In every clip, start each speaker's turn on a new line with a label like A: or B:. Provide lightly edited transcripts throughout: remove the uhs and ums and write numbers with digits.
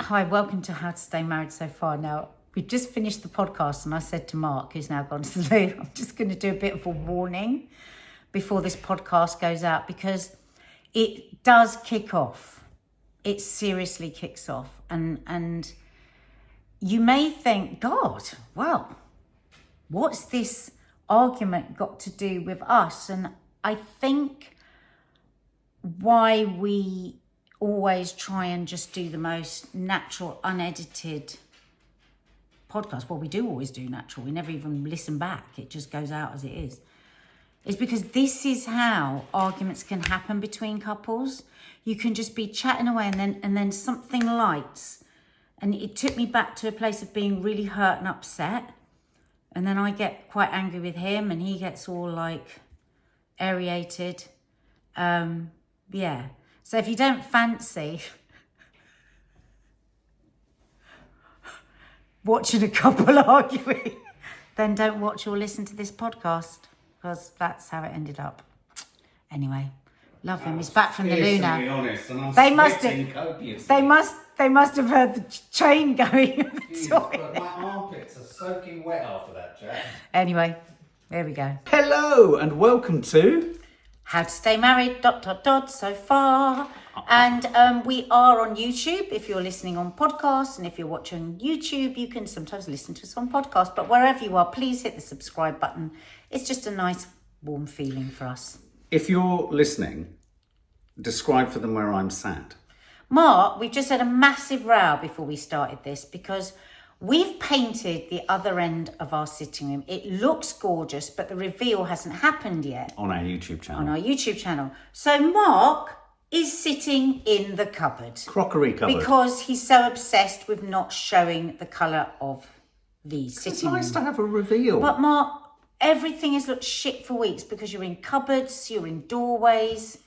A: Hi, welcome to How to Stay Married So Far. Now, we've just finished the podcast and I said to Mark, who's now gone to the loo, I'm just going to do a bit of a warning before this podcast goes out because it does kick off. It seriously kicks off. And you may think, God, well, what's this argument got to do with us? And I think why we always try and just do the most natural, unedited podcast. Well, we do always do natural. We never even listen back. It just goes out as it is. It's because this is how arguments can happen between couples. You can just be chatting away and then something lights. And it took me back to a place of being really hurt and upset. And then I get quite angry with him and he gets all like aerated. Yeah. So if you don't fancy watching a couple arguing, then don't watch or listen to this podcast because that's how it ended up. Anyway, love him. He's back from the loo now. They must have heard the chain going in the toilet.
B: My armpits are soaking wet after that, Jack.
A: Anyway, there we go.
B: Hello and welcome to
A: How to Stay Married, ... so far. And we are on YouTube if you're listening on podcast. And if you're watching YouTube, you can sometimes listen to us on podcast. But wherever you are, please hit the subscribe button. It's just a nice, warm feeling for us.
B: If you're listening, describe for them where I'm sat.
A: Mark, we've just had a massive row before we started this because we've painted the other end of our sitting room. It looks gorgeous, but the reveal hasn't happened yet.
B: On our YouTube channel.
A: So Mark is sitting in the cupboard.
B: Crockery cupboard.
A: Because he's so obsessed with not showing the colour of the sitting room.
B: It's nice to have a reveal.
A: But Mark, everything has looked shit for weeks because you're in cupboards, you're in doorways.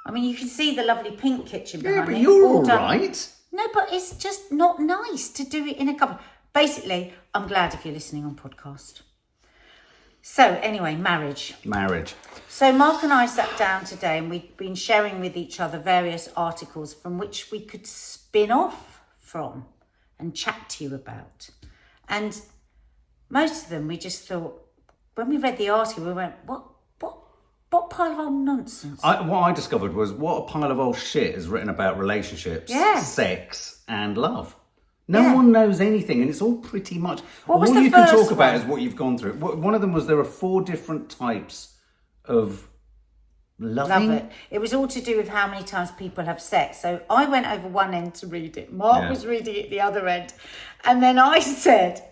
A: I mean, you can see the lovely pink kitchen behind
B: yeah, but
A: me.
B: you're all right.
A: No, but it's just not nice to do it in a cupboard. Basically, I'm glad if you're listening on podcast. So anyway, marriage. So Mark and I sat down today and we've been sharing with each other various articles from which we could spin off from and chat to you about. And most of them we just thought, when we read the article, we went, what pile of old nonsense?
B: What I discovered was what a pile of old shit is written about relationships, sex and love. No one knows anything, and it's all pretty much... All you can talk about is what you've gone through. One of them was there are 4 different types of loving.
A: Love it. It was all to do with how many times people have sex. So I went over one end to read it. Mark was reading it the other end. And then I said,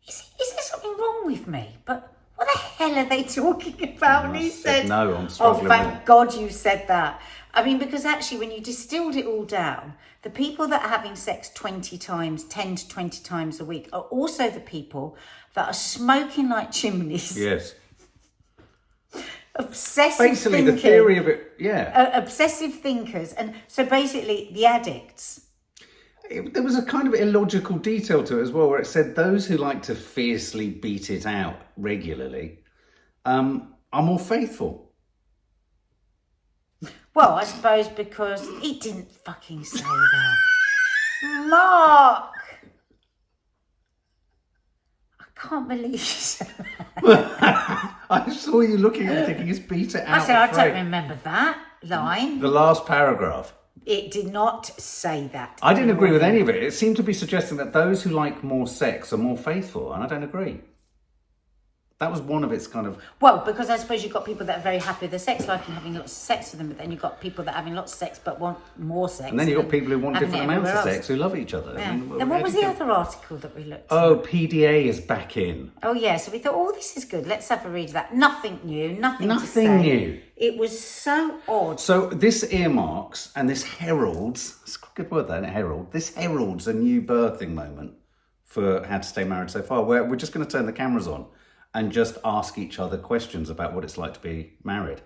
A: is there something wrong with me? But what the hell are they talking about? And he said,
B: no, I'm struggling.
A: Oh, thank God you said that. I mean, because actually when you distilled it all down, the people that are having sex 10 to 20 times a week are also the people that are smoking like chimneys.
B: Yes.
A: Basically,
B: thinking. The theory of it,
A: obsessive thinkers. And so basically the addicts.
B: There was a kind of illogical detail to it as well, where it said those who like to fiercely beat it out regularly are more faithful.
A: Well, I suppose because he didn't fucking say that. Mark! I can't believe you said that.
B: I saw you looking at me thinking, it's beat it out.
A: I said, I don't remember that line.
B: The last paragraph.
A: It did not say that.
B: I didn't agree with any of it. It seemed to be suggesting that those who like more sex are more faithful, and I don't agree. That was one of its kind of...
A: Well, because I suppose you've got people that are very happy with their sex life and having lots of sex with them, but then you've got people that are having lots of sex but want more sex.
B: And then you've got people who want different amounts of sex who love each other.
A: Yeah.
B: I mean,
A: then what was the other article that we looked at?
B: Oh, PDA is back in.
A: Oh, yeah. So we thought, oh, this is good. Let's have a read of that. Nothing new. Nothing to say.
B: Nothing new.
A: It was so odd.
B: So this earmarks and this heralds... It's a good word, that, isn't it? Herald. This heralds a new birthing moment for How to Stay Married So Far, where we're just going to turn the cameras on and just ask each other questions about what it's like to be married.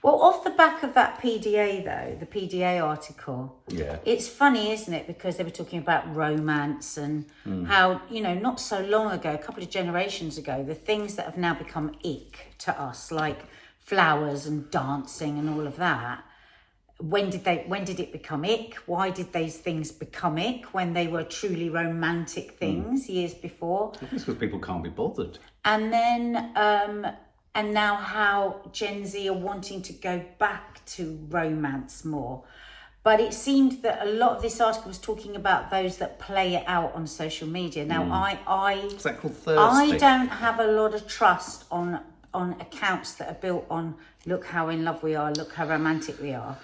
A: Well, off the back of that PDA, though, the PDA article, it's funny, isn't it? Because they were talking about romance and how, not so long ago, a couple of generations ago, the things that have now become ick to us, like flowers and dancing and all of that, when did it become ick? Why did these things become ick when they were truly romantic things years before?
B: I think it's because people can't be bothered.
A: And then, and now how Gen Z are wanting to go back to romance more. But it seemed that a lot of this article was talking about those that play it out on social media. Now,
B: Is that called thirsty?
A: I don't have a lot of trust on accounts that are built on, look how in love we are, look how romantic we are.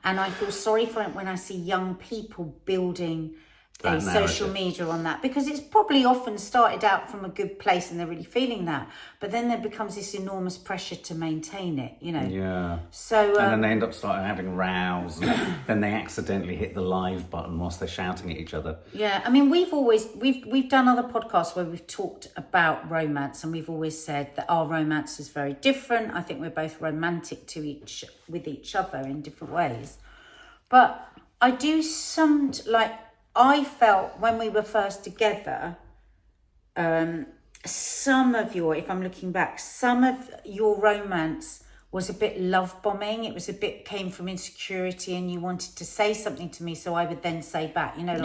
A: And I feel sorry for it when I see young people building a social media on that, because it's probably often started out from a good place and they're really feeling that, but then there becomes this enormous pressure to maintain it, you know.
B: Yeah.
A: So
B: and then they end up starting having rows, and then they accidentally hit the live button whilst they're shouting at each other.
A: Yeah, I mean, we've done other podcasts where we've talked about romance, and we've always said that our romance is very different. I think we're both romantic with each other in different ways, but I do I felt when we were first together, some of your romance was a bit love bombing. It was came from insecurity, and you wanted to say something to me, so I would then say back, you know,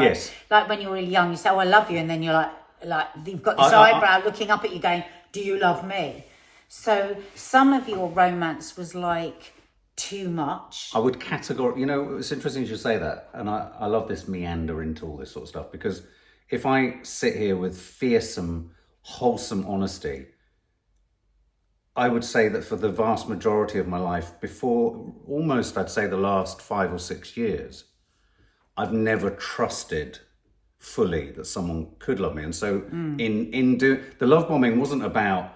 A: like when you're really young, you say, "Oh, I love you," and then you're like you've got this eyebrow looking up at you going, "Do you love me?" So some of your romance was like too much.
B: I would categorically, you know, it's interesting you should say that, and I love this meander into all this sort of stuff, because if I sit here with fearsome, wholesome honesty, I would say that for the vast majority of my life, before almost, I'd say, the last 5 or 6 years, I've never trusted fully that someone could love me. And so the love bombing wasn't about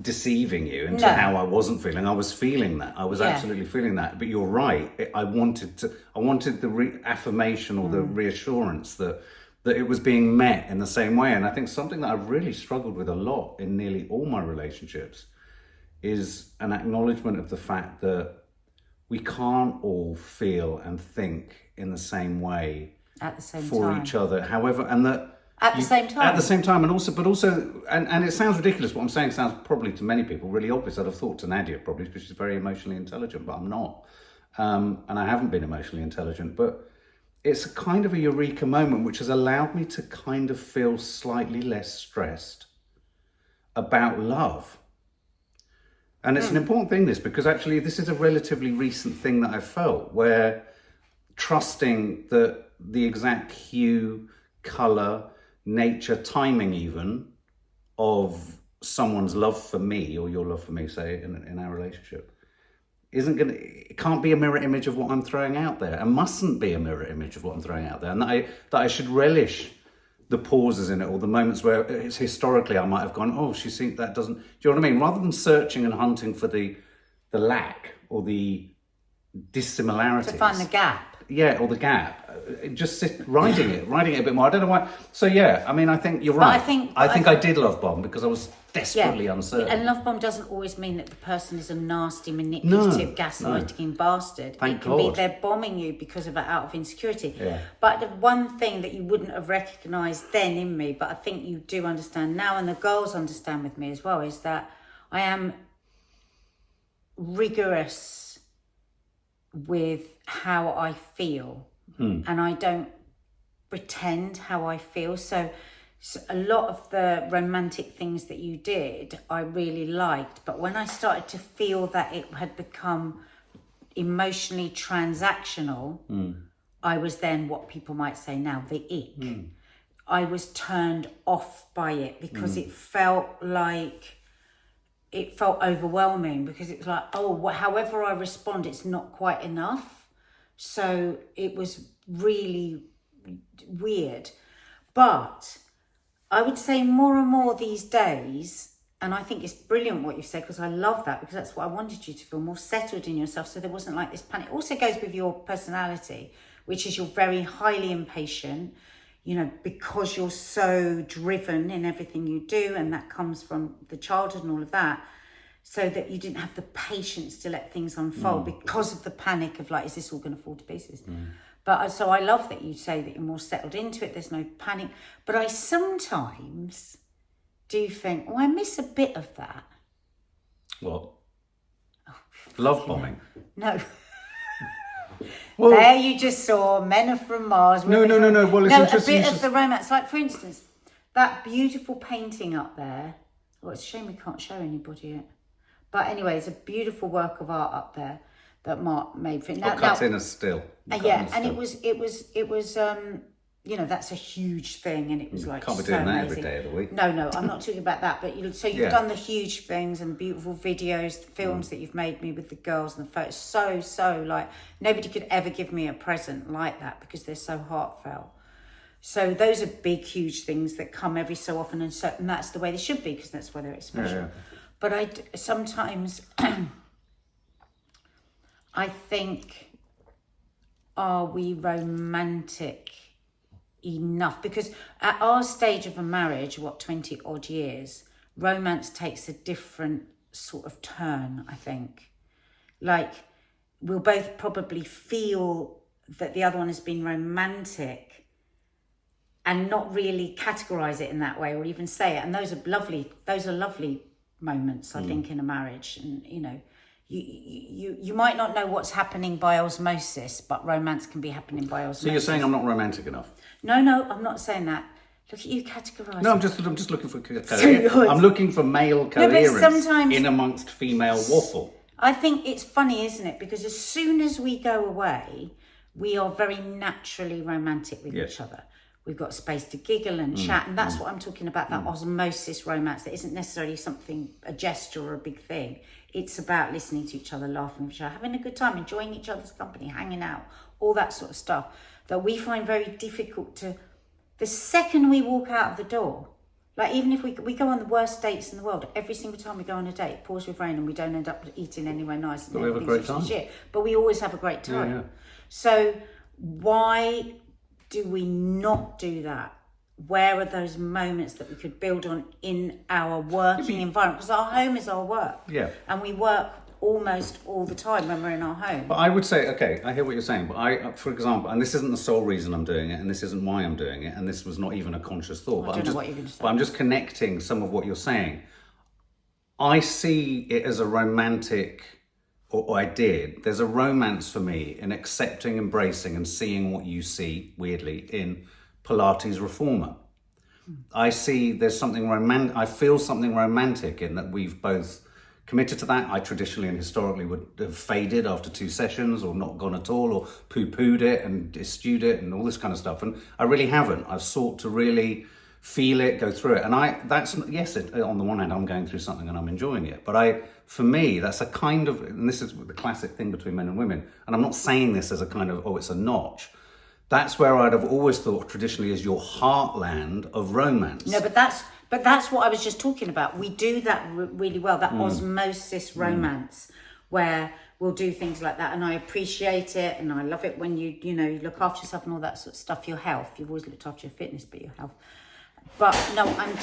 B: deceiving you into how I wasn't feeling. I was feeling that. I was absolutely feeling that. But you're right. I wanted the affirmation or the reassurance that it was being met in the same way. And I think something that I've really struggled with a lot in nearly all my relationships is an acknowledgement of the fact that we can't all feel and think in the same way
A: at the same
B: for
A: time.
B: each other. However, and that
A: at the same time,
B: and also, and it sounds ridiculous. What I'm saying sounds probably to many people really obvious. I'd have thought to Nadia probably, because she's very emotionally intelligent, but I'm not, and I haven't been emotionally intelligent. But it's a kind of a eureka moment which has allowed me to kind of feel slightly less stressed about love. And it's an important thing, this, because actually this is a relatively recent thing that I've felt, where trusting that the exact hue, colour, nature, timing even of someone's love for me, or your love for me, say, in our relationship, it can't be a mirror image of what I'm throwing out there, and mustn't be a mirror image of what I'm throwing out there, and that I should relish the pauses in it, or the moments where it's historically I might have gone, oh, she thinks that doesn't, do you know what I mean? Rather than searching and hunting for the lack or the dissimilarities.
A: To find the gap.
B: Yeah, or the gap. Just writing it a bit more. I don't know why. So yeah, I mean, I think you're right. I think I did love bomb because I was desperately uncertain.
A: And love bomb doesn't always mean that the person is a nasty, manipulative, gaslighting bastard.
B: Thank
A: it can
B: God.
A: be they're bombing you because of out of insecurity.
B: Yeah.
A: But the one thing that you wouldn't have recognised then in me, but I think you do understand now, and the girls understand with me as well, is that I am rigorous with how I feel, and I don't pretend how I feel. So a lot of the romantic things that you did, I really liked, but when I started to feel that it had become emotionally transactional, I was then what people might say now, the ick. I was turned off by it because it felt overwhelming, because it was like, however I respond, it's not quite enough. So it was really weird. But I would say more and more these days, and I think it's brilliant what you've said, because I love that, because that's what I wanted you to feel more settled in yourself, so there wasn't like this panic. It also goes with your personality, which is you're very highly impatient, you know, because you're so driven in everything you do, and that comes from the childhood and all of that, so that you didn't have the patience to let things unfold because of the panic of like, is this all going to fall to pieces? But so I love that you say that you're more settled into it, there's no panic. But I sometimes do think, I miss a bit of that.
B: What? Love bombing?
A: No.
B: Well,
A: there you just saw Men Are From Mars.
B: No. Well, it's interesting.
A: A bit of the romance. Like, for instance, that beautiful painting up there. Well, it's a shame we can't show anybody it. But anyway, it's a beautiful work of art up there that Mark made for it.
B: Cut in a still.
A: It was that's a huge thing, and it was like
B: Can't be
A: so
B: doing that
A: amazing.
B: every day of the week.
A: No, I'm not talking about that. But you've done the huge things and beautiful videos, the films that you've made me with the girls and the photos. So like nobody could ever give me a present like that because they're so heartfelt. So those are big, huge things that come every so often, and that's the way they should be because that's why they're special.
B: Yeah.
A: But sometimes I think, are we romantic enough? Because at our stage of a marriage, 20 odd years, romance takes a different sort of turn, I think. Like, we'll both probably feel that the other one has been romantic and not really categorize it in that way or even say it. And those are lovely moments, I think, in a marriage. And, you might not know what's happening by osmosis, but romance can be happening by osmosis.
B: So you're saying I'm not romantic enough?
A: No, I'm not saying that. Look at you categorising.
B: No, I'm just looking for coherence. I'm looking for male coherence
A: sometimes,
B: in amongst female waffle.
A: I think it's funny, isn't it? Because as soon as we go away, we are very naturally romantic with each other. We've got space to giggle and chat, and that's what I'm talking about, that osmosis romance that isn't necessarily a gesture or a big thing. It's about listening to each other, laughing with each other, having a good time, enjoying each other's company, hanging out, all that sort of stuff that we find very difficult to... The second we walk out of the door, like even if we go on the worst dates in the world, every single time we go on a date, it pours with rain and we don't end up eating anywhere nice. And
B: but we have a great time.
A: Shit, but we always have a great time.
B: Yeah.
A: So why do we not do that? Where are those moments that we could build on in our working environment? Because our home is our work.
B: Yeah.
A: And we work almost all the time when we're in our home.
B: But I would say, okay, I hear what you're saying, but I, for example, and this isn't the sole reason I'm doing it, and this isn't why I'm doing it, and this was not even a conscious thought.
A: I don't know what you're going to say.
B: But I'm just connecting some of what you're saying. I see it as a romantic, or I did. There's a romance for me in accepting, embracing, and seeing what you see, weirdly, in Pilates Reformer. I see there's something romantic. I feel something romantic in that we've both committed to that. I traditionally and historically would have faded after 2 sessions or not gone at all or poo-pooed it and eschewed it and all this kind of stuff. And I really haven't. I've sought to really feel it, go through it. And on the one hand, I'm going through something and I'm enjoying it. But for me, that's a kind of, and this is the classic thing between men and women. And I'm not saying this as a kind of, it's a notch. That's where I'd have always thought traditionally is your heartland of romance.
A: No, but that's what I was just talking about. We do that really well, that osmosis romance, where we'll do things like that. And I appreciate it. And I love it when you look after yourself and all that sort of stuff, your health. You've always looked after your fitness, but your health. But no, I'm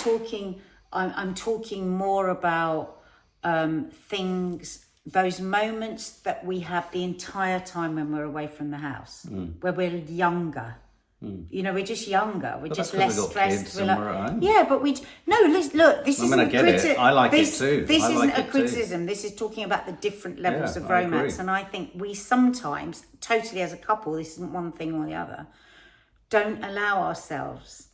A: talking more about things, those moments that we have the entire time when we're away from the house, where we're younger. We're just younger. We're just less stressed. Yeah, but look. This isn't
B: I get it. I like it too.
A: This isn't a criticism. This is talking about the different levels of romance, and I think we sometimes, totally as a couple, this isn't one thing or the other, don't allow ourselves.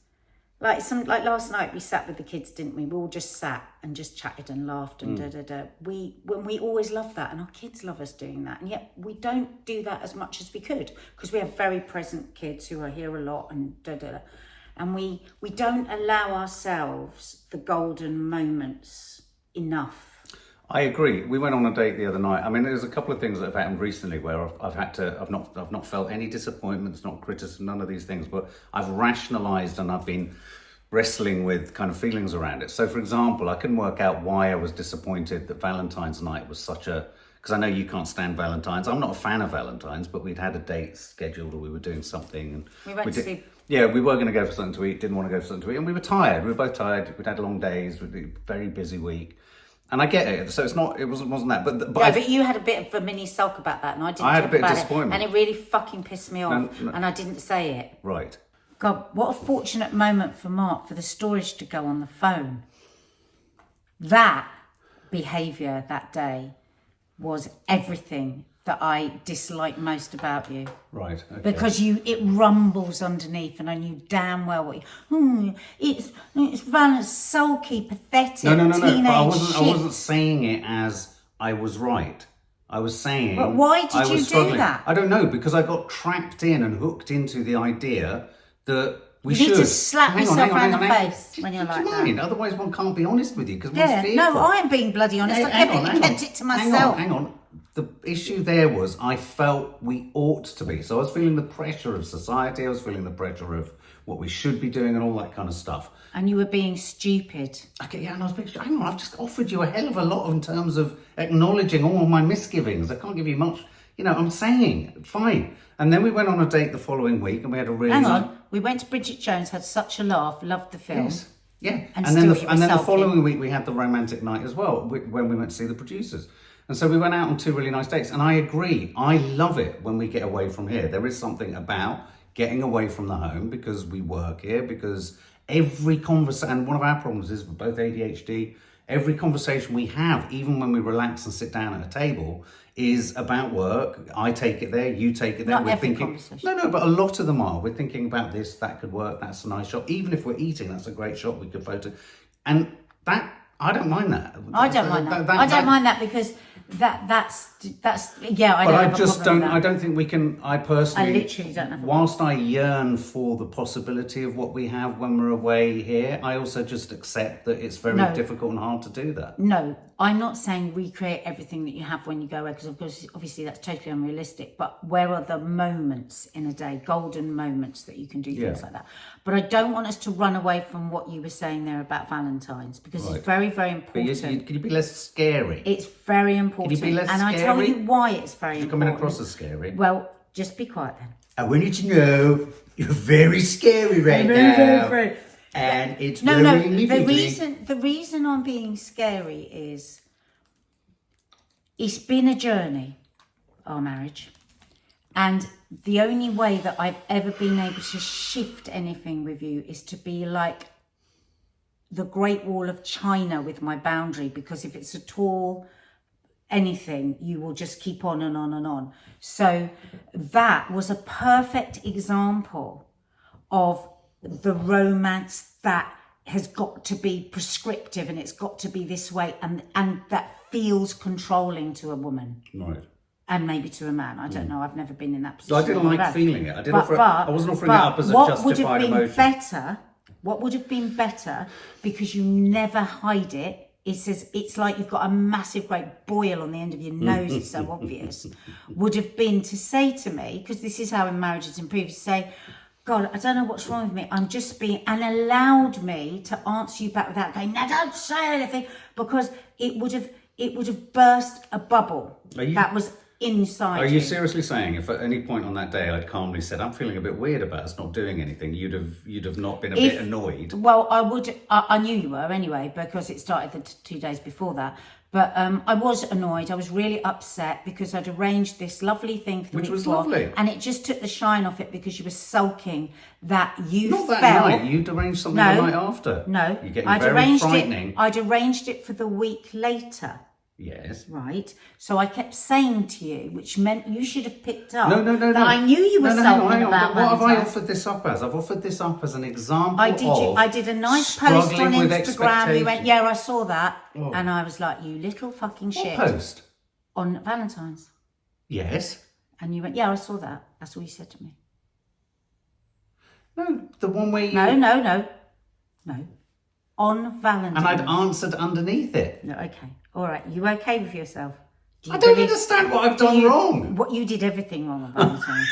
A: Like last night, we sat with the kids, didn't we? We all just sat and just chatted and laughed and We always love that, and our kids love us doing that, and yet we don't do that as much as we could because we have very present kids who are here a lot and and we don't allow ourselves the golden moments enough.
B: I agree. We went on a date the other night. I mean, there's a couple of things that have happened recently where I've not felt any disappointments, not criticism, none of these things, but I've rationalised and I've been wrestling with kind of feelings around it. So, for example, I couldn't work out why I was disappointed that Valentine's night was because I know you can't stand Valentine's. I'm not a fan of Valentine's, but we'd had a date scheduled or we were doing something. And
A: we went to see...
B: Yeah, we were going to go for something to eat, didn't want to go for something to eat, and we were tired. We were both tired. We'd had long days, we'd been a very busy week. And I get it, so it wasn't that. But
A: you had a bit of a mini sulk about that, and I
B: had a bit of disappointment,
A: and it really fucking pissed me off, and I didn't say it.
B: Right.
A: God, what a fortunate moment for Mark for the storage to go on the phone. That behaviour that day was everything that I dislike most about you.
B: Right. Okay.
A: Because it rumbles underneath, and I knew damn well what it's sulky, pathetic,
B: No.
A: teenage
B: But I
A: shit.
B: wasn't saying it as I was right. I was saying.
A: But why did you do that?
B: I don't know, because I got trapped in and hooked into the idea that we should.
A: You need to slap yourself around the face when you're like that.
B: Otherwise, one can't be honest with you because one's fearful.
A: No, I am being bloody honest. I kept it to myself.
B: Hang on. The issue there was I felt we ought to be. So I was feeling the pressure of society. I was feeling the pressure of what we should be doing and all that kind of stuff.
A: And you were being stupid.
B: Okay, and I was being stupid. Hang on, I've just offered you a hell of a lot in terms of acknowledging all my misgivings. I can't give you much. I'm saying, fine. And then we went on a date the following week and we had a really...
A: Hang on. We went to Bridget Jones, had such a laugh, loved the film.
B: Yes. Yeah.
A: And
B: then the following week we had the romantic night as well, when we went to see the producers. And so we went out on 2 really nice dates. And I agree. I love it when we get away from here. There is something about getting away from the home because we work here, because every conversation, and one of our problems is we're both ADHD, every conversation we have, even when we relax and sit down at a table, is about work. I take it there, you take it there.
A: Not every conversation.
B: No, but a lot of them are. We're thinking about this, that could work, that's a nice shot. Even if we're eating, that's a great shot, we could photo. And that, I don't mind that.
A: I don't mind that. I don't mind that because that's yeah.
B: I don't think we can. I personally,
A: I literally don't know.
B: Whilst I yearn for the possibility of what we have when we're away here, I also just accept that it's very difficult and hard to do that.
A: No, I'm not saying recreate everything that you have when you go away, because of course, obviously that's totally unrealistic. But where are the moments in a day, golden moments that you can do things like that? But I don't want us to run away from what you were saying there about Valentine's, because it's very, very important.
B: Can you be less scary?
A: It's very important.
B: Can you be less scary?
A: I tell you why it's very important.
B: You're coming across as scary.
A: Well, just be quiet then.
B: I want you to know you're very scary right now. Very. And it's
A: no. The reason I'm being scary is it's been a journey, our marriage, and the only way that I've ever been able to shift anything with you is to be like the Great Wall of China with my boundary, because if it's at all anything, you will just keep on and on and on. So that was a perfect example of the romance that has got to be prescriptive and it's got to be this way, and that feels controlling to a woman.
B: Right.
A: And maybe to a man. I don't know. I've never been in that position.
B: So I didn't like feeling it. I wasn't offering it up as a justified emotion. What would have been better, because you never hide it, it's like you've got a massive great boil on the end of your nose, it's so obvious, would have been to say to me, because this is how in marriages improve, to say, God, I don't know what's wrong with me, I'm just being, and allowed me to answer you back without going, no, don't say anything, because it would have burst a bubble that was inside. Are you seriously saying if at any point on that day I'd calmly said, I'm feeling a bit weird about us not doing anything, you'd have not been a bit annoyed?
A: Well, I knew you were anyway, because it started the 2 days before that. But I was annoyed. I was really upset because I'd arranged this lovely thing for the
B: week
A: before,
B: was lovely,
A: and it just took the shine off it because you were sulking that you
B: not that
A: felt.
B: Night. You'd arranged something the night after.
A: No,
B: you're getting very frightening.
A: I'd arranged it for the week later.
B: Yes.
A: Right. So I kept saying to you, which meant you should have picked up.
B: No.
A: That I knew you were sulking about
B: What have I offered this up as? I've offered this up as an example
A: I did a nice post on Instagram. You went, yeah, I saw that. Oh. And I was like, you little fucking shit.
B: What post?
A: On Valentine's.
B: Yes.
A: And you went, yeah, I saw that. That's all you said to me.
B: No, the one where you...
A: No. On Valentine's.
B: And I'd answered underneath it.
A: No, okay. All right. You okay with yourself?
B: I don't understand what I've done wrong.
A: What you did everything wrong on Valentine's.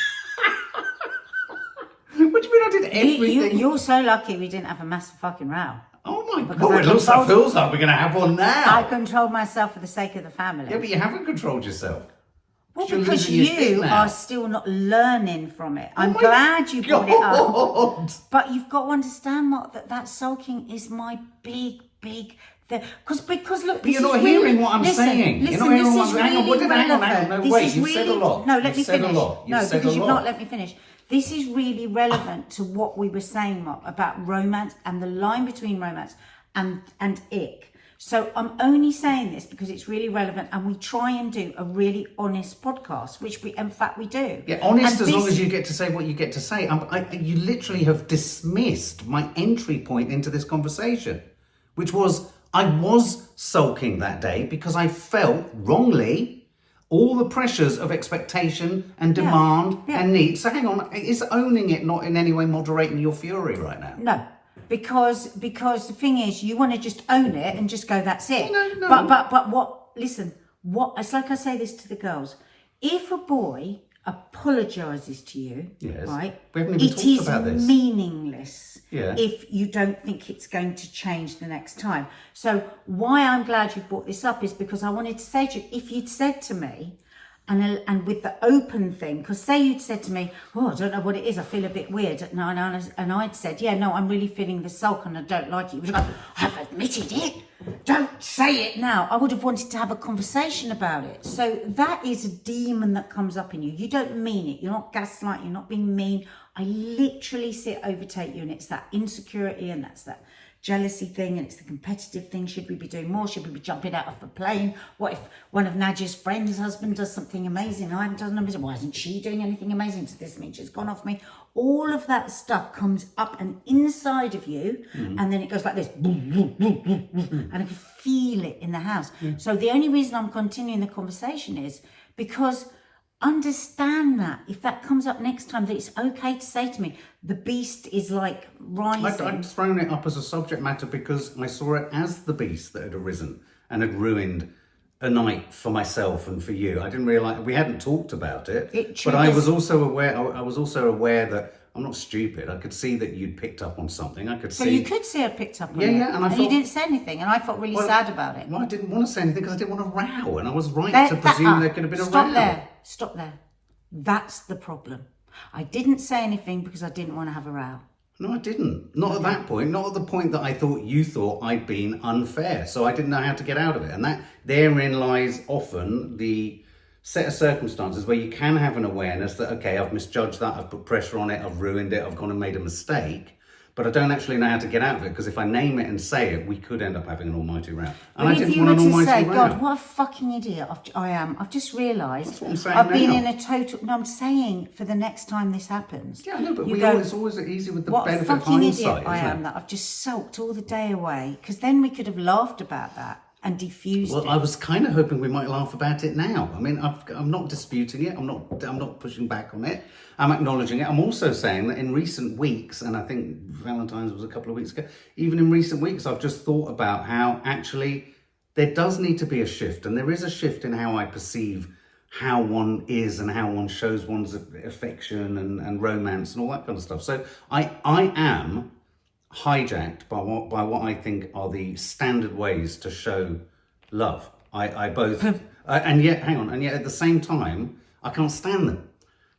B: What do you mean I did everything?
A: You're so lucky we didn't have a massive fucking row.
B: Oh my God, it feels like we're going to have one now.
A: I controlled myself for the sake of the family.
B: Yeah, but you haven't controlled yourself.
A: Well, because you are still not learning from it. I'm glad you brought it up. But you've got to understand, Mark, that sulking is my big... Because look,
B: but you're not hearing what I'm saying.
A: You're
B: not hearing what I'm saying. Hang on. No, wait, you've said a lot.
A: No, let me finish. No, because you've not let me finish. This is really relevant to what we were saying, Mark, about romance and the line between romance and ick. So I'm only saying this because it's really relevant, and we try and do a really honest podcast, which in fact we do.
B: Yeah, honest as long as you get to say what you get to say. You literally have dismissed my entry point into this conversation, which was I was sulking that day because I felt wrongly all the pressures of expectation and demand and need. So hang on, is owning it not in any way moderating your fury right now?
A: No. Because the thing is, you want to just own it and just go, that's it.
B: No.
A: But what, it's like I say this to the girls. If a boy apologises to you, right,
B: we haven't even talked about this.
A: It is meaningless
B: Yeah.
A: if you don't think it's going to change the next time. So why I'm glad you've brought this up is because I wanted to say to you, if you'd said to me, and with the open thing, because say you'd said to me, I don't know what it is, I feel a bit weird. And I'd said, I'm really feeling the sulk and I don't like it. You would have gone, I've admitted it. Don't say it now. I would have wanted to have a conversation about it. So that is a demon that comes up in you. You don't mean it. You're not gaslighting. You're not being mean. I literally see it overtake you, and it's that insecurity and that's that jealousy thing, and it's the competitive thing. Should we be doing more? Should we be jumping out of a plane? What if one of Nadia's friends' husband does something amazing? I haven't done amazing. Why isn't she doing anything amazing? Does this mean she's gone off me? All of that stuff comes up and inside of you, and then it goes like this, and I can feel it in the house. So the only reason I'm continuing the conversation is because understand that if that comes up next time, that it's okay to say to me, the beast is like rising.
B: I'd thrown it up as a subject matter because I saw it as the beast that had arisen and had ruined a night for myself and for you. I didn't realise we hadn't talked about it, but I was also aware. I was also aware that I'm not stupid. I could see that you'd picked up on something. I could see.
A: So you could see I picked up on it.
B: Yeah, and
A: you didn't say anything, and I felt really sad about it.
B: Well, I didn't want to say anything because I didn't want a row, and I was right to presume there could have been a row.
A: Stop there. That's the problem. I didn't say anything because I didn't want to have a row.
B: No, I didn't. Not at that point. Not at the point that I thought you thought I'd been unfair. So I didn't know how to get out of it. And that therein lies often the set of circumstances where you can have an awareness that, okay, I've misjudged that, I've put pressure on it, I've ruined it, I've gone and made a mistake. But I don't actually know how to get out of it, because if I name it and say it, we could end up having an almighty row. And I didn't want an almighty row.
A: God, what a fucking idiot I am. I've just realised.
B: That's what I'm saying
A: I've
B: now.
A: been in a total... No, I'm saying for the next time this happens.
B: Yeah, I know, but it's always easy with the benefit of hindsight,
A: what a fucking idiot I am that I've just sulked all the day away. Because then we could have laughed about that and diffused it.
B: Well, I was kind of hoping we might laugh about it now. I mean, I'm not disputing it. I'm not pushing back on it. I'm acknowledging it. I'm also saying that in recent weeks, and I think Valentine's was a couple of weeks ago, even in recent weeks, I've just thought about how actually there does need to be a shift. And there is a shift in how I perceive how one is and how one shows one's affection and romance and all that kind of stuff. So I am hijacked by what I think are the standard ways to show love. I both, and yet at the same time, I can't stand them.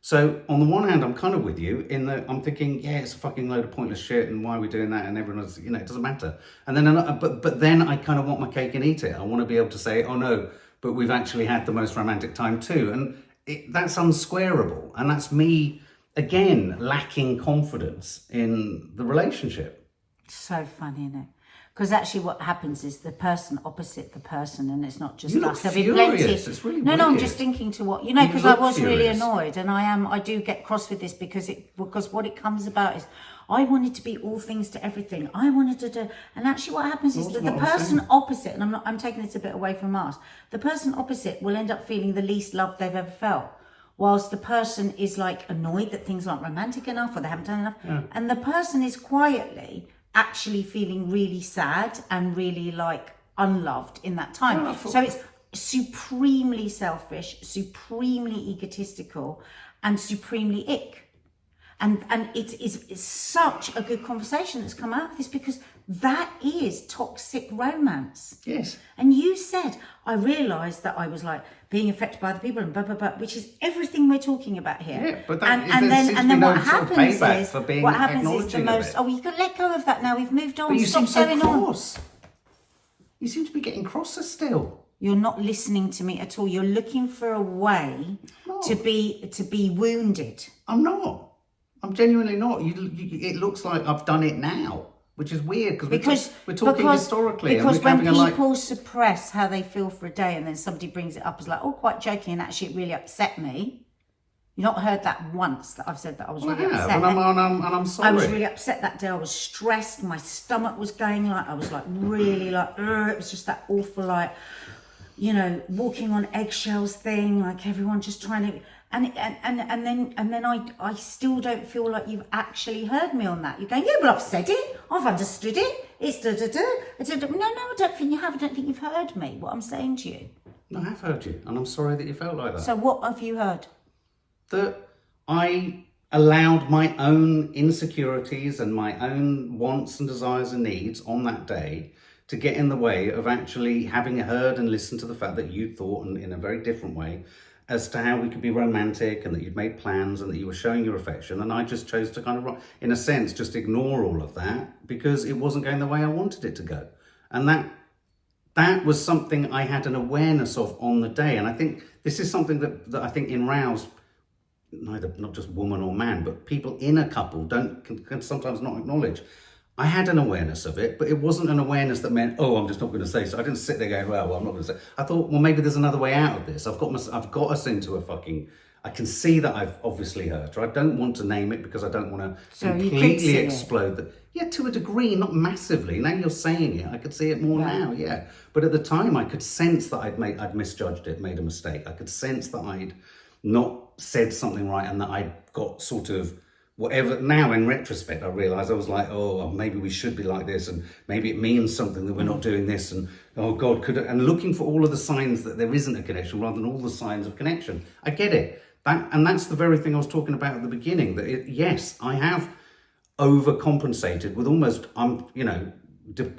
B: So on the one hand, I'm kind of with you in that I'm thinking, yeah, it's a fucking load of pointless shit, and why are we doing that? And everyone's, it doesn't matter. And then, but then I kind of want my cake and eat it. I want to be able to say, oh no, but we've actually had the most romantic time too. And that's unsquareable. And that's me, again, lacking confidence in the relationship.
A: So funny, isn't it? Because actually what happens is the person opposite the person, and it's not just
B: you
A: us.
B: Look furious. It's really weird.
A: No, I'm just thinking to what, because I was really annoyed, and I do get cross with this because what it comes about is I wanted to be all things to everything. I wanted to do, and actually what happens is that the person opposite, and I'm taking this a bit away from us, the person opposite will end up feeling the least love they've ever felt. Whilst the person is like annoyed that things aren't romantic enough or they haven't done enough. Yeah. And the person is quietly actually feeling really sad and really like unloved in that time. So it's supremely selfish, supremely egotistical, and supremely ick. And it's such a good conversation that's come out of this, because that is toxic romance.
B: Yes.
A: And you said, I realised that I was like being affected by other people and blah, blah, blah, which is everything we're talking about here.
B: Yeah, but
A: and then what happens is the most, oh, you can let go of that now. We've moved on.
B: But you
A: Stop
B: seem
A: going
B: so
A: on.
B: cross. You seem to be getting crosser still.
A: You're not listening to me at all. You're looking for a way to be wounded.
B: I'm not. I'm genuinely not. It looks like I've done it now. which is weird because we're talking historically.
A: Because
B: and
A: when people suppress how they feel for a day and then somebody brings it up as like, oh, quite joking, and actually it really upset me. You've not heard that once that I've said that I was really upset.
B: And I'm sorry.
A: I was really upset that day. I was stressed. My stomach was going like, I was like really like, it was just that awful like, you know, walking on eggshells thing, like everyone just trying to, and then I still don't feel like you've actually heard me on that. You're going, yeah, well, I've said it, I've understood it, it's da-da-da. I said, no, I don't think you have. I don't think you've heard me, what I'm saying to you.
B: No, I have heard you, and I'm sorry that you felt like that.
A: So what have you heard?
B: That I allowed my own insecurities and my own wants and desires and needs on that day to get in the way of actually having heard and listened to the fact that you thought in a very different way as to how we could be romantic, and that you'd made plans and that you were showing your affection. And I just chose to kind of, in a sense, just ignore all of that because it wasn't going the way I wanted it to go. And that was something I had an awareness of on the day. And I think this is something that I think in rows, not just woman or man, but people in a couple can sometimes not acknowledge. I had an awareness of it, but it wasn't an awareness that meant, oh, I'm just not going to say so. I didn't sit there going, well, I'm not going to say. I thought, well, maybe there's another way out of this. I've got us into a fucking. I can see that I've obviously hurt her. I don't want to name it because I don't want to completely explode that. Yeah, to a degree, not massively. Now you're saying it, I could see it more now. Yeah, but at the time, I could sense that I'd misjudged it, made a mistake. I could sense that I'd not said something right, and that I got sort of whatever. Now in retrospect, I realised I was like, oh, well, maybe we should be like this, and maybe it means something that we're not doing this, and oh God, and looking for all of the signs that there isn't a connection rather than all the signs of connection. I get it. And that's the very thing I was talking about at the beginning, that yes, I have overcompensated with almost, I'm,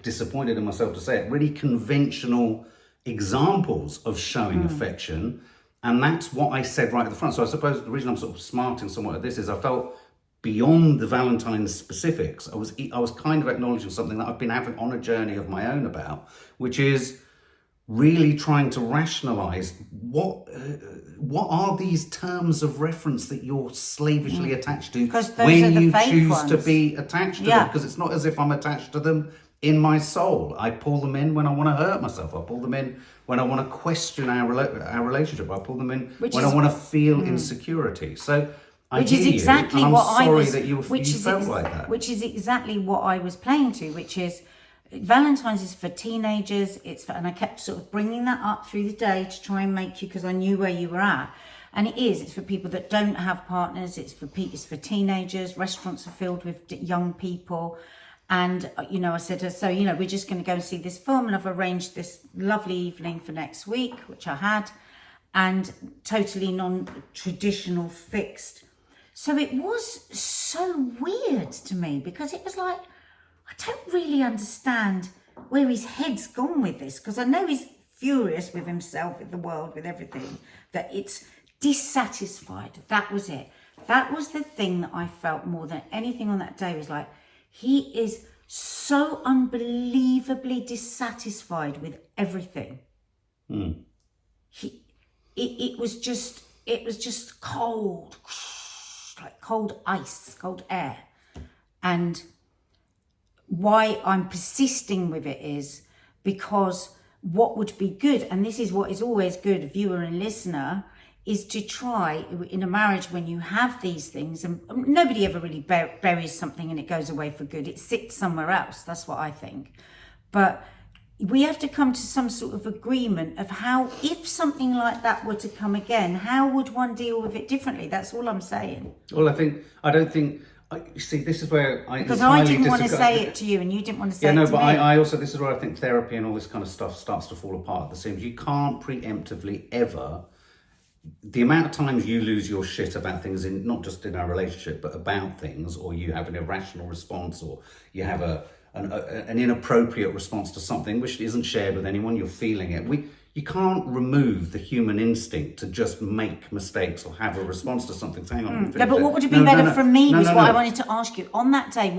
B: disappointed in myself to say it, really conventional examples of showing affection. And that's what I said right at the front. So I suppose the reason I'm sort of smarting somewhat at this is I felt beyond the Valentine's specifics, I was kind of acknowledging something that I've been having on a journey of my own about, which is really trying to rationalize what are these terms of reference that you're slavishly attached to when you choose to be attached to them, because it's not as if I'm attached to them in my soul. I pull them in when I want to hurt myself. I pull them in when I want to question our relationship. I pull them in when I want to feel insecurity. So I hear you, and I'm sorry that you felt like that.
A: Which is exactly what I was playing to, which is Valentine's is for teenagers. And I kept sort of bringing that up through the day to try and make you, because I knew where you were at. And it's for people that don't have partners. It's for teenagers. Restaurants are filled with young people. And, I said, so, we're just going to go and see this film, and I've arranged this lovely evening for next week, which I had, and totally non-traditional fixed. So it was so weird to me, because it was like, I don't really understand where his head's gone with this, because I know he's furious with himself, with the world, with everything, that it's dissatisfied. That was it. That was the thing that I felt more than anything on that day, was like, he is so unbelievably dissatisfied with everything. It was just cold, like cold ice, cold air. And why I'm persisting with it is because what would be good, and this is what is always good, viewer and listener, is to try in a marriage when you have these things, and nobody ever really buries something and it goes away for good. It sits somewhere else. That's what I think. But we have to come to some sort of agreement of how, if something like that were to come again, how would one deal with it differently? That's all I'm saying.
B: Well, you see, this is where
A: because I didn't want to say it to you, and you didn't want to say it to me.
B: But I also, this is where I think therapy and all this kind of stuff starts to fall apart at the seams. You can't preemptively ever. The amount of times you lose your shit about things, in not just in our relationship, but about things, or you have an irrational response, or you have an inappropriate response to something which isn't shared with anyone, you're feeling it. You can't remove the human instinct to just make mistakes or have a response to something. So hang on.
A: Yeah, but what would have been better for me was what I wanted to ask you. On that day,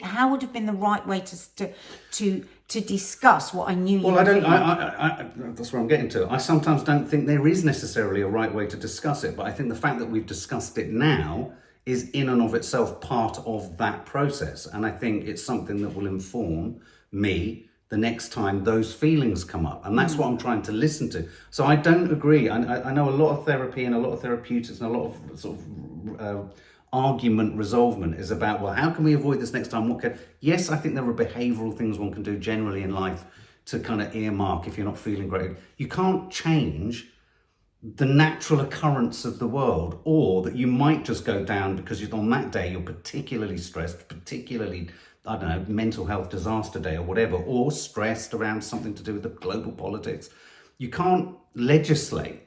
A: how would have been the right way to discuss what I knew you were feeling?
B: That's where I'm getting to. I sometimes don't think there is necessarily a right way to discuss it, but I think the fact that we've discussed it now is in and of itself part of that process. And I think it's something that will inform me the next time those feelings come up. And that's what I'm trying to listen to. So I don't agree. I know a lot of therapy and a lot of therapeutics and a lot of sort of argument resolvement is about, well, how can we avoid this next time? Yes, I think there are behavioural things one can do generally in life to kind of earmark if you're not feeling great. You can't change the natural occurrence of the world, or that you might just go down because on that day you're particularly stressed, particularly, I don't know, mental health disaster day or whatever, or stressed around something to do with the global politics. You can't legislate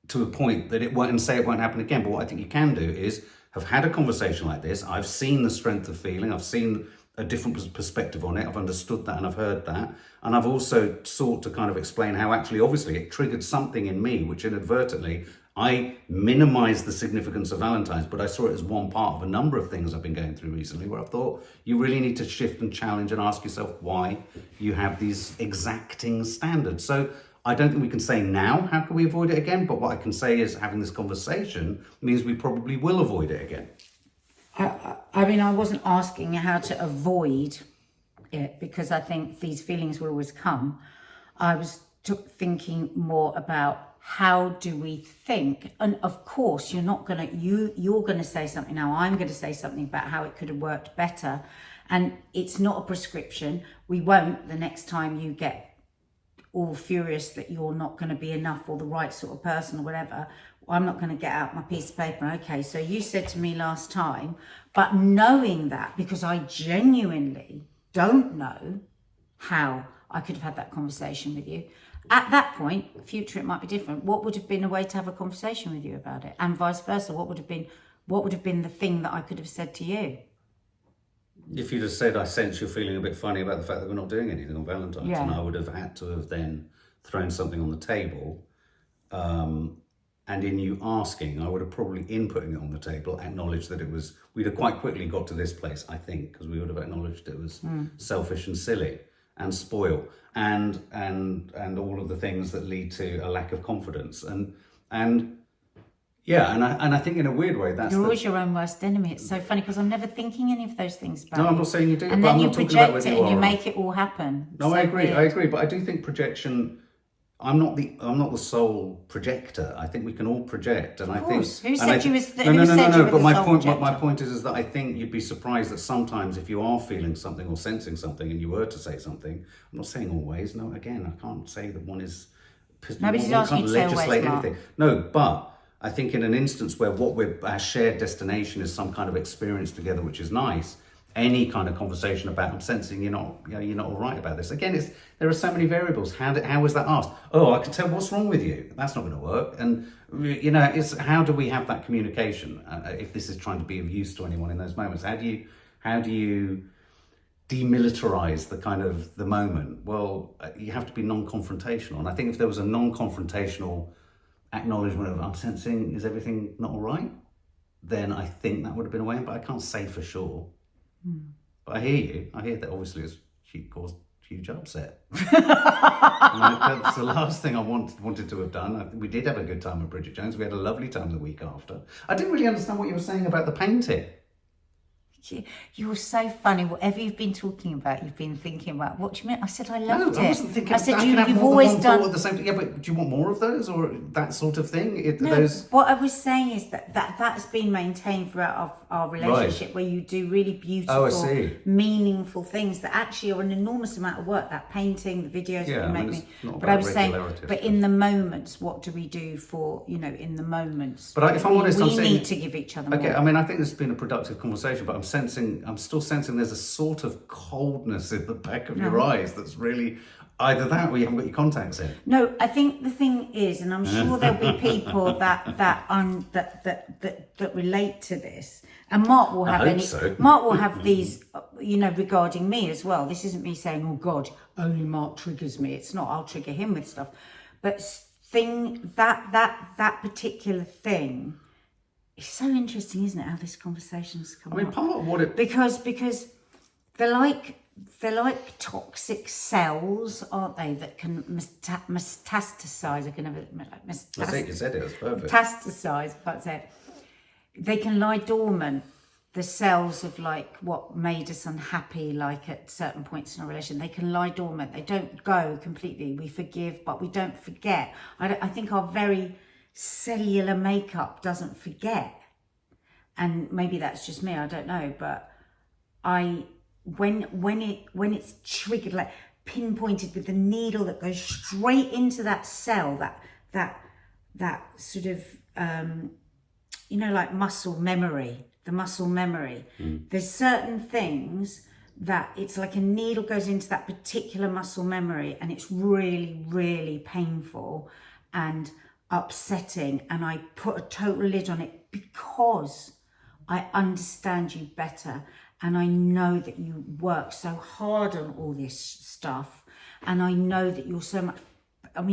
B: to a point that it won't, and say it won't happen again. But what I think you can do is have had a conversation like this. I've seen the strength of feeling. I've seen a different perspective on it. I've understood that and I've heard that. And I've also sought to kind of explain how actually, obviously, it triggered something in me, which inadvertently, I minimized the significance of Valentine's, but I saw it as one part of a number of things I've been going through recently, where I thought you really need to shift and challenge and ask yourself why you have these exacting standards. So I don't think we can say now, how can we avoid it again? But what I can say is having this conversation means we probably will avoid it again.
A: I mean, I wasn't asking how to avoid it, because I think these feelings will always come. I was thinking more about how do we think, and of course you're going to say something now, I'm going to say something about how it could have worked better, and it's not a prescription. We won't, the next time you get all furious that you're not going to be enough or the right sort of person or whatever, I'm not going to get out my piece of paper. Okay, so you said to me last time, but knowing that, because I genuinely don't know how I could have had that conversation with you. At that point, future, it might be different. What would have been a way to have a conversation with you about it? And vice versa, what would have been the thing that I could have said to you?
B: If you'd have said, I sense you're feeling a bit funny about the fact that we're not doing anything on Valentine's, and I would have had to have then thrown something on the table, and in you asking, I would have probably, in putting it on the table, acknowledged that we'd have quite quickly got to this place, I think, because we would have acknowledged it was selfish and silly and spoil and all of the things that lead to a lack of confidence. And I think in a weird way,
A: you're always your own worst enemy. It's so funny because I'm never thinking any of those things about
B: No, I'm not saying you do.
A: And
B: but
A: then
B: I'm
A: you
B: not talking about
A: project
B: whether
A: it
B: you
A: and you
B: are.
A: make it all happen.
B: No,
A: so
B: I agree.
A: weird.
B: I agree, but I do think projection. I'm not the sole projector. I think we can all project, and I think.
A: Who said you was the
B: No. But my point,
A: projector?
B: my point is that I think you'd be surprised that sometimes if you are feeling something or sensing something, and you were to say something. I'm not saying always. No, again, I can't say that one is.
A: Nobody's asking you to say always,
B: anything. No, but I think in an instance where our shared destination is some kind of experience together, which is nice. Any kind of conversation about, I'm sensing you're not all right about this. Again, there are so many variables. How was that asked? Oh, I can tell what's wrong with you. That's not going to work. And it's how do we have that communication? If this is trying to be of use to anyone in those moments, how do you demilitarize the moment? Well, you have to be non-confrontational. And I think if there was a non-confrontational acknowledgement of, I'm sensing, is everything not all right? Then I think that would have been a way. But I can't say for sure. But I hear you. I hear that obviously it's caused huge upset. That's the last thing I wanted to have done. We did have a good time at Bridget Jones. We had a lovely time the week after. I didn't really understand what you were saying about the painting.
A: You're so funny. Whatever you've been talking about, you've been thinking about. What do you mean? I said I loved it.
B: I wasn't thinking.
A: I said
B: you've
A: always done
B: the same thing. Yeah, but do you want more of those or that sort of thing?
A: What I was saying is that's been maintained throughout our relationship, right, where you do really beautiful, meaningful things that actually are an enormous amount of work. That painting, the videos that you make me. But I was saying, but in the moments, what do we do for in the moments?
B: But if I'm honest,
A: we need to give each other more.
B: Okay, I mean, I think this has been a productive conversation, but I'm still sensing there's a sort of coldness in the back of your eyes that's really either that or you haven't got your contacts in.
A: No, I think the thing is, and I'm sure there'll be people that relate to this, and Mark will have Mark will have these, regarding me as well. This isn't me saying, oh God, only Mark triggers me. It's not. I'll trigger him with stuff, but that particular thing. It's so interesting, isn't it, how this conversation's come up?
B: I mean, part of what it...
A: Because they're like toxic cells, aren't they, that can metastasize. I can never...
B: I think you said it, was perfect.
A: Metastasize, I can't say it. they can lie dormant. The cells of like what made us unhappy, like at certain points in a relation, they can lie dormant. They don't go completely. We forgive, but we don't forget. I think our very cellular makeup doesn't forget. And maybe that's just me, I don't know. But when it's triggered, like pinpointed with the needle that goes straight into that cell, that sort of, like muscle memory, the muscle memory. There's certain things that it's like a needle goes into that particular muscle memory, and it's really, really painful and upsetting. And I put a total lid on it because I understand you better. And I know that you work so hard on all this stuff. And I know that you're so much,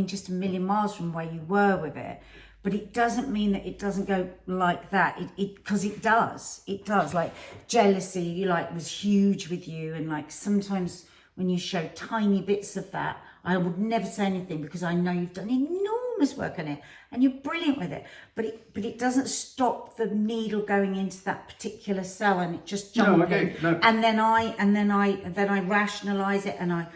A: just a million miles from where you were with it. But it doesn't mean that it doesn't go like that. Because it does. It does. Like jealousy, was huge with you. And like sometimes when you show tiny bits of that, I would never say anything because I know you've done enormous work on it and you're brilliant with it. But it doesn't stop the needle going into that particular cell and it just jumping.
B: No.
A: And then I rationalize it and I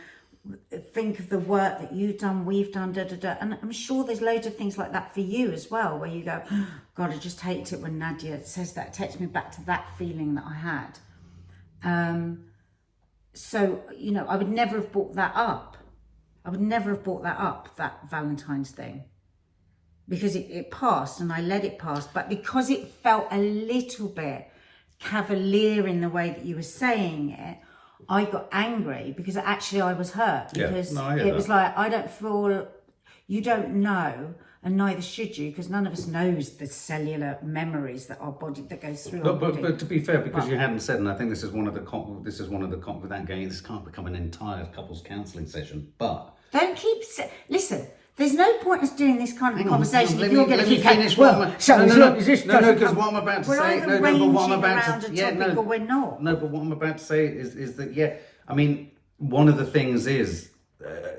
A: think of the work that you've done, we've done, and I'm sure there's loads of things like that for you as well, where you go, God, I just hate it when Nadia says that. It takes me back to that feeling that I had. So, I would never have brought that up. That Valentine's thing, because it passed and I let it pass. But because it felt a little bit cavalier in the way that you were saying it, I got angry because actually I was hurt. Because it was like, I don't feel, you don't know, and neither should you, because none of us knows the cellular memories that our body, that goes through our body.
B: But to be fair, because you hadn't said, and I think this is one of the without going, this can't become an entire couples counselling session, but
A: don't keep, listen, there's no point us doing this kind of conversation if you're going to keep
B: finish.
A: Because
B: what I'm about to say,
A: we're not.
B: No, but what I'm about to say is that, one of the things is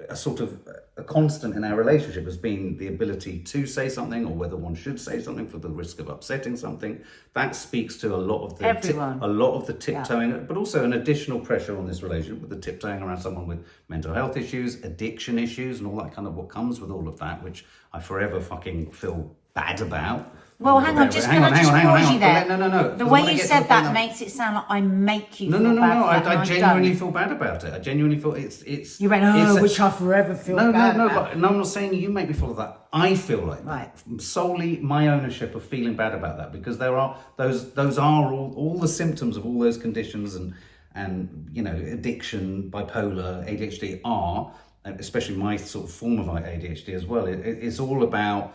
B: a sort of a constant in our relationship has been the ability to say something, or whether one should say something for the risk of upsetting something. That speaks to a lot of the tiptoeing, but also an additional pressure on this relationship with the tiptoeing around someone with mental health issues, addiction issues, and all that kind of what comes with all of that, which I forever fucking feel bad about.
A: Well, hang on, just pause you there.
B: No.
A: The way you said that makes it sound like I make you feel bad. No.
B: I genuinely feel bad about it. I genuinely feel it's.
A: You went, which I forever feel bad about.
B: But I'm not saying you make me feel that. I feel like that. Solely my ownership of feeling bad about that, because there are those are all the symptoms of all those conditions and addiction, bipolar, ADHD are, especially my sort of form of ADHD as well. It's all about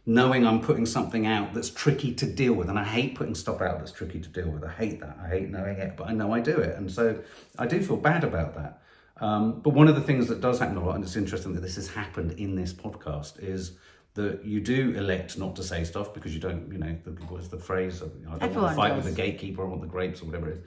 B: knowing I'm putting something out that's tricky to deal with. And I hate putting stuff out that's tricky to deal with. I hate that. I hate knowing it, but I know I do it. And so I do feel bad about that. But one of the things that does happen a lot, and it's interesting that this has happened in this podcast, is that you do elect not to say stuff because you don't, what's the phrase? I don't want to fight with the gatekeeper, I want the grapes or whatever it is.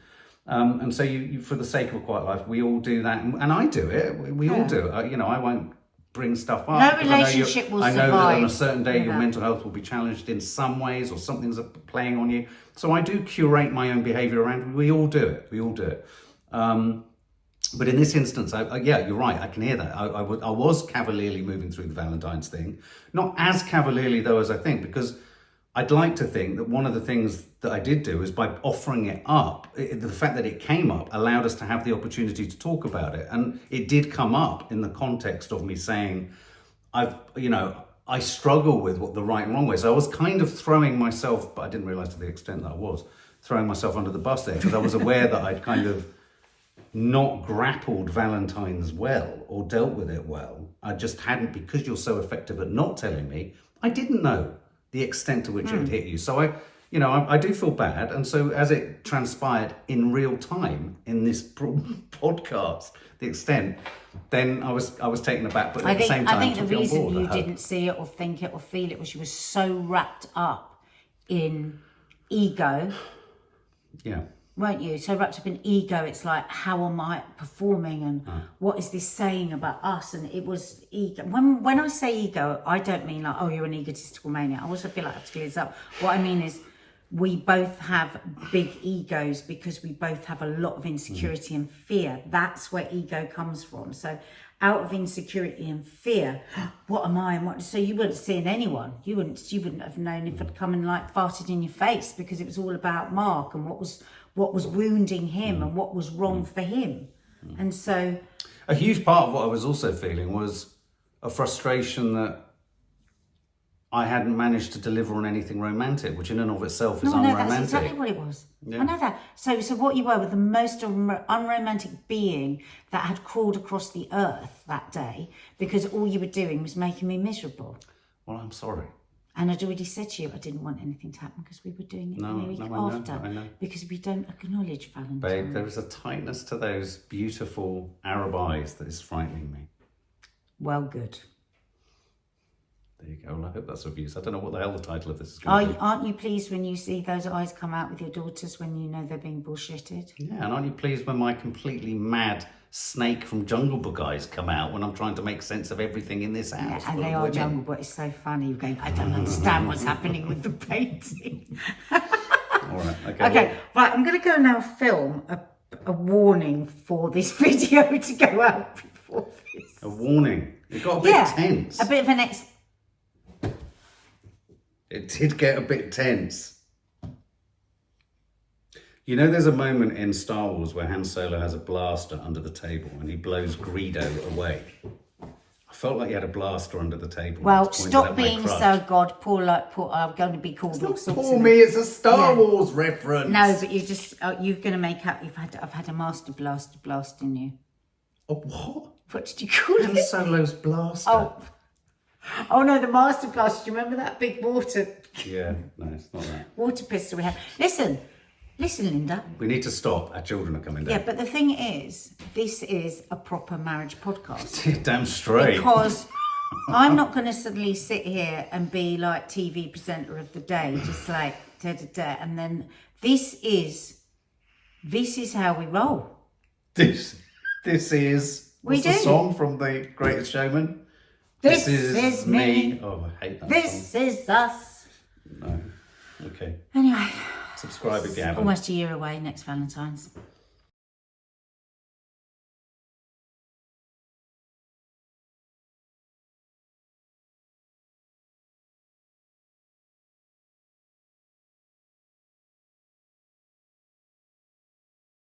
B: And so you, for the sake of a quiet life, we all do that. And I do it. We all do it. I won't bring stuff up.
A: No relationship will survive.
B: I know that on a certain day your mental health will be challenged in some ways, or something's playing on you. So I do curate my own behaviour around it. We all do it. But in this instance, you're right. I can hear that. I was cavalierly moving through the Valentine's thing. Not as cavalierly though as I think, because I'd like to think that one of the things that I did do is by offering it up, the fact that it came up allowed us to have the opportunity to talk about it. And it did come up in the context of me saying, I struggle with what the right and wrong way. So I was kind of throwing myself, but I didn't realise to the extent that I was throwing myself under the bus there, because I was aware that I'd kind of not grappled Valentine's well or dealt with it well. I just hadn't, because you're so effective at not telling me, I didn't know the extent to which it had hit you. So I do feel bad. And so as it transpired in real time in this podcast, the extent, then I was taken aback, but at the same time,
A: I think the reason you didn't see it or think it or feel it was you were so wrapped up in ego.
B: Yeah.
A: Weren't you? So wrapped up in ego, it's like, how am I performing, and what is this saying about us? And it was ego. When I say ego, I don't mean like, oh, you're an egotistical maniac. I also feel like I have to clear this up. What I mean is, we both have big egos because we both have a lot of insecurity and fear. That's where ego comes from. So out of insecurity and fear, what am I? And what? So you wouldn't see in anyone. You wouldn't have known if I'd come and like farted in your face, because it was all about Mark and what was wounding him and what was wrong for him. And so
B: a huge part of what I was also feeling was a frustration that I hadn't managed to deliver on anything romantic, which in and of itself is unromantic.
A: That's exactly what it was.
B: Yeah.
A: I know that. So what you were the most unromantic being that had crawled across the earth that day, because all you were doing was making me miserable.
B: Well, I'm sorry.
A: And I'd already said to you I didn't want anything to happen because we were doing it the week after.
B: I know.
A: Because we don't acknowledge Valentine's.
B: Babe, there is a tightness to those beautiful Arab eyes that is frightening me.
A: Well, good.
B: There you go. Well, I hope that's of use. I don't know what the hell the title of this is going to be.
A: Aren't you pleased when you see those eyes come out with your daughters when you know they're being bullshitted?
B: Yeah, and aren't you pleased when my completely mad snake from Jungle Book eyes come out when I'm trying to make sense of everything in this house?
A: Yeah, and they are Jungle Book. It's so funny. You're going, I don't understand what's happening with the painting.
B: All right.
A: Okay, right. I'm going to go now film a warning for this video to go out before this.
B: A warning. It got a bit tense.
A: A bit of an
B: It did get a bit tense. You know, there's a moment in Star Wars where Han Solo has a blaster under the table and he blows Greedo away. I felt like he had a blaster under the table.
A: Well, stop being so God. I'm going to be called all sorts of...
B: Poor me, it's a Star Wars reference.
A: No, but you're going to make out I've had a master blaster blasting you.
B: A what?
A: What did you call it?
B: Han Solo's blaster.
A: Oh no, the master blaster. Do you remember that big water?
B: Yeah, no, it's not that.
A: Water pistol we had. Listen, Linda.
B: We need to stop. Our children are coming down.
A: Yeah, but the thing is, this is a proper marriage podcast.
B: Damn straight.
A: Because I'm not going to suddenly sit here and be like TV presenter of the day, just like da-da-da. And then this is how we roll.
B: This is... What's the song from The Greatest Showman? This is me. Oh, I hate that
A: This
B: song.
A: is us.
B: No. Okay.
A: Anyway.
B: Subscribe if you haven't.
A: Almost a year away, next Valentine's.